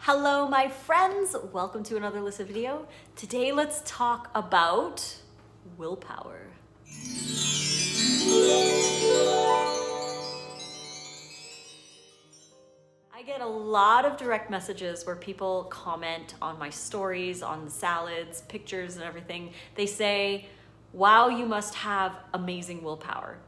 Hello, my friends. Welcome to another Lissa video. Today, let's talk about willpower. I get a lot of direct messages where people comment on my stories, on the salads, pictures, and everything. They say, wow, you must have amazing willpower.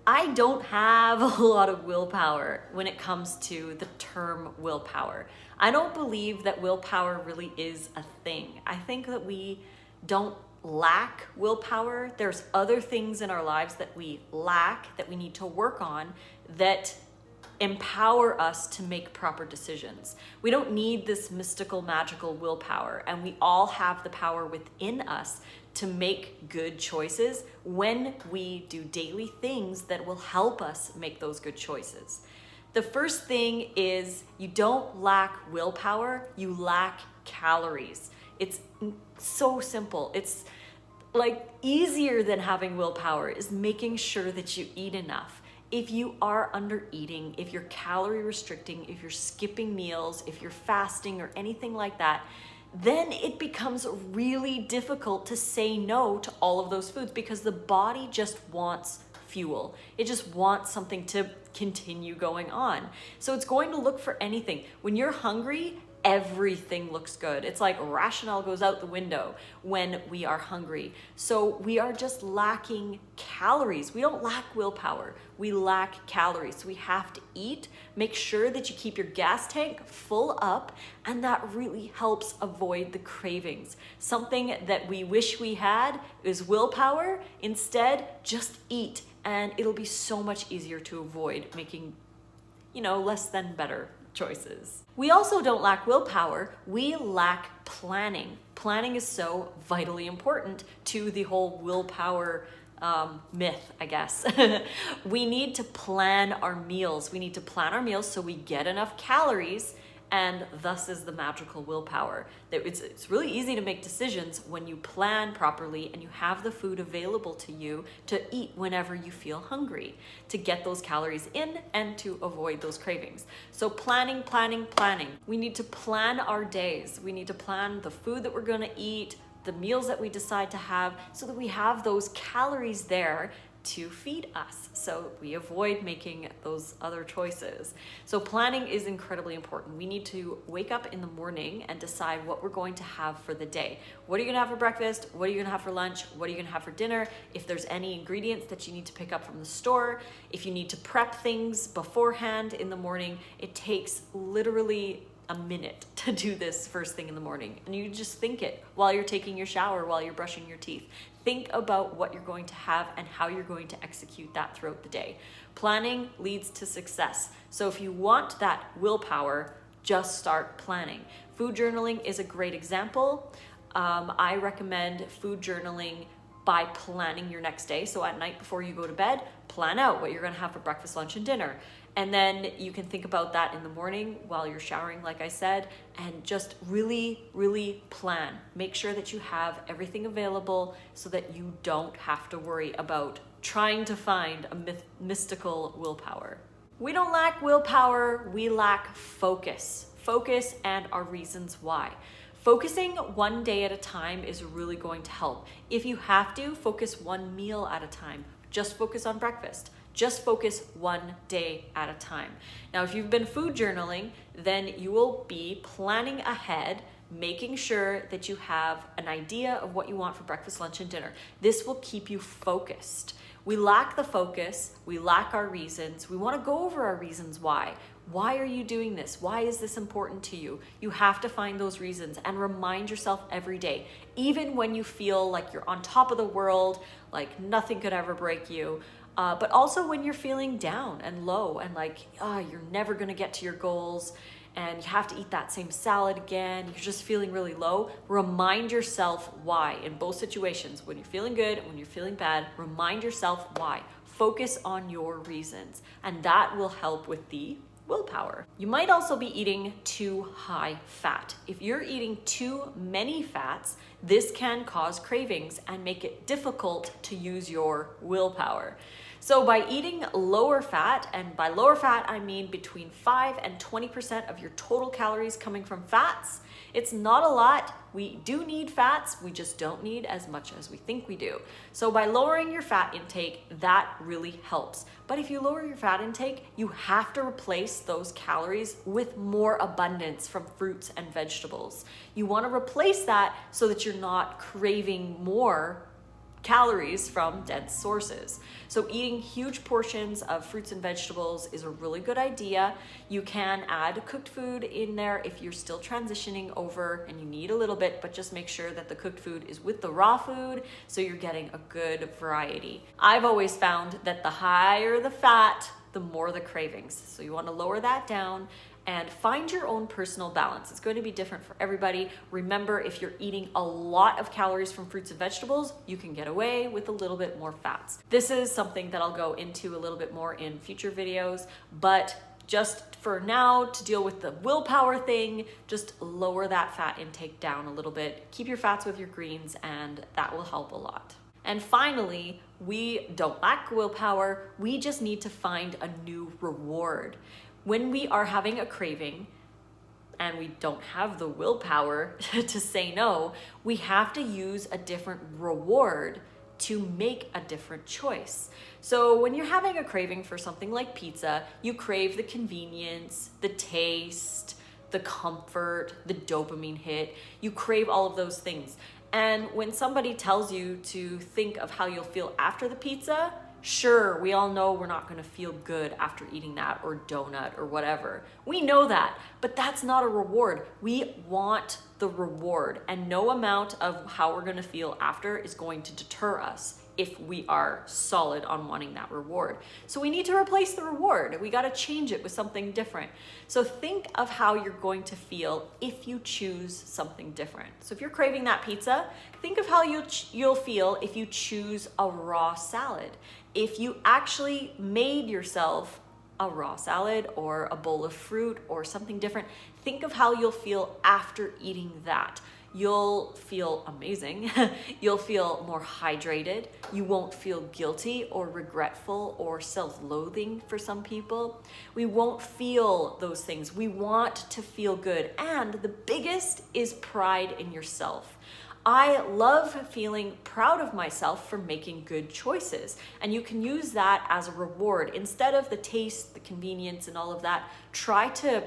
I don't have a lot of willpower when it comes to the term willpower. I don't believe that willpower really is a thing. I think that we don't lack willpower. There's other things in our lives that we lack, that we need to work on, that empower us to make proper decisions. We don't need this mystical, magical willpower, and we all have the power within us to make good choices when we do daily things that will help us make those good choices. The first thing is you don't lack willpower, you lack calories. It's so simple. It's like easier than having willpower is making sure that you eat enough. If you are under eating, if you're calorie restricting, if you're skipping meals, if you're fasting or anything like that, then it becomes really difficult to say no to all of those foods because the body just wants fuel. It just wants something to continue going on. So it's going to look for anything. When you're hungry, everything looks good. It's like rationale goes out the window when we are hungry. So we are just lacking calories. We don't lack willpower. We lack calories. So we have to eat. Make sure that you keep your gas tank full up, and that really helps avoid the cravings. Something that we wish we had is willpower. Instead, just eat, and it'll be so much easier to avoid making, less than better choices. We also don't lack willpower, we lack planning. Planning is so vitally important to the whole willpower myth, I guess. We need to plan our meals. We need to plan our meals so we get enough calories, and thus is the magical willpower. It's really easy to make decisions when you plan properly and you have the food available to you to eat whenever you feel hungry, to get those calories in and to avoid those cravings. So planning. We need to plan our days. We need to plan the food that we're gonna eat, the meals that we decide to have, so that we have those calories there to feed us, so we avoid making those other choices. So planning is incredibly important. We need to wake up in the morning and decide what we're going to have for the day. What are you gonna have for breakfast? What are you gonna have for lunch? What are you gonna have for dinner? If there's any ingredients that you need to pick up from the store, if you need to prep things beforehand in the morning, it takes literally a minute to do this first thing in the morning. And you just think it while you're taking your shower, while you're brushing your teeth. Think about what you're going to have and how you're going to execute that throughout the day. Planning leads to success. So if you want that willpower, just start planning. Food journaling is a great example. I recommend food journaling by planning your next day. So at night before you go to bed, plan out what you're gonna have for breakfast, lunch, and dinner. And then you can think about that in the morning while you're showering, like I said, and just really, really plan. Make sure that you have everything available so that you don't have to worry about trying to find a mystical willpower. We don't lack willpower, we lack focus. Focus and our reasons why. Focusing one day at a time is really going to help. If you have to, focus one meal at a time. Just focus on breakfast. Just focus one day at a time. Now, if you've been food journaling, then you will be planning ahead, making sure that you have an idea of what you want for breakfast, lunch, and dinner. This will keep you focused. We lack the focus, we lack our reasons. We want to go over our reasons why. Why are you doing this? Why is this important to you? You have to find those reasons and remind yourself every day, even when you feel like you're on top of the world, like nothing could ever break you. But also when you're feeling down and low and like, you're never gonna get to your goals and you have to eat that same salad again, you're just feeling really low, remind yourself why. In both situations, when you're feeling good and when you're feeling bad, remind yourself why. Focus on your reasons, and that will help with the willpower. You might also be eating too high fat. If you're eating too many fats, this can cause cravings and make it difficult to use your willpower. So by eating lower fat, and by lower fat, I mean between 5 and 20% of your total calories coming from fats. It's not a lot. We do need fats, we just don't need as much as we think we do. So by lowering your fat intake, that really helps. But if you lower your fat intake, you have to replace those calories with more abundance from fruits and vegetables. You want to replace that so that you're not craving more calories from dense sources. So eating huge portions of fruits and vegetables is a really good idea. You can add cooked food in there if you're still transitioning over and you need a little bit, but just make sure that the cooked food is with the raw food so you're getting a good variety. I've always found that the higher the fat, the more the cravings. So you want to lower that down and find your own personal balance. It's going to be different for everybody. Remember, if you're eating a lot of calories from fruits and vegetables, you can get away with a little bit more fats. This is something that I'll go into a little bit more in future videos, but just for now, to deal with the willpower thing, just lower that fat intake down a little bit. Keep your fats with your greens, and that will help a lot. And finally, we don't lack willpower. We just need to find a new reward. When we are having a craving and we don't have the willpower to say no, we have to use a different reward to make a different choice. So when you're having a craving for something like pizza, you crave the convenience, the taste, the comfort, the dopamine hit. You crave all of those things. And when somebody tells you to think of how you'll feel after the pizza, sure, we all know we're not going to feel good after eating that or donut or whatever. We know that, but that's not a reward. We want the reward, and no amount of how we're going to feel after is going to deter us if we are solid on wanting that reward. So we need to replace the reward. We got to change it with something different. So think of how you're going to feel if you choose something different. So if you're craving that pizza, think of how you'll feel if you choose a raw salad. If you actually made yourself a raw salad or a bowl of fruit or something different, think of how you'll feel after eating that. You'll feel amazing. You'll feel more hydrated. You won't feel guilty or regretful or self-loathing for some people. We won't feel those things. We want to feel good. And the biggest is pride in yourself. I love feeling proud of myself for making good choices. And you can use that as a reward. Instead of the taste, the convenience, and all of that, try to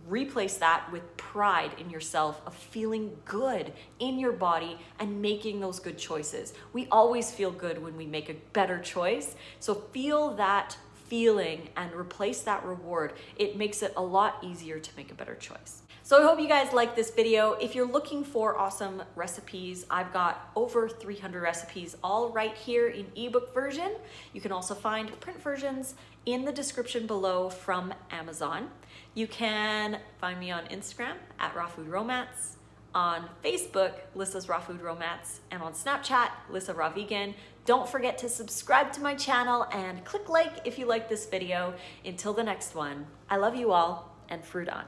replace that with pride in yourself of feeling good in your body and making those good choices. We always feel good when we make a better choice. So feel that feeling and replace that reward. It makes it a lot easier to make a better choice. So I hope you guys like this video. If you're looking for awesome recipes, I've got over 300 recipes all right here in ebook version. You can also find print versions in the description below from Amazon. You can find me on Instagram at Raw Food Romance, on Facebook, Lissa's Raw Food Romance, and on Snapchat, Lissa Raw Vegan. Don't forget to subscribe to my channel and click like if you like this video. Until the next one, I love you all, and fruit on.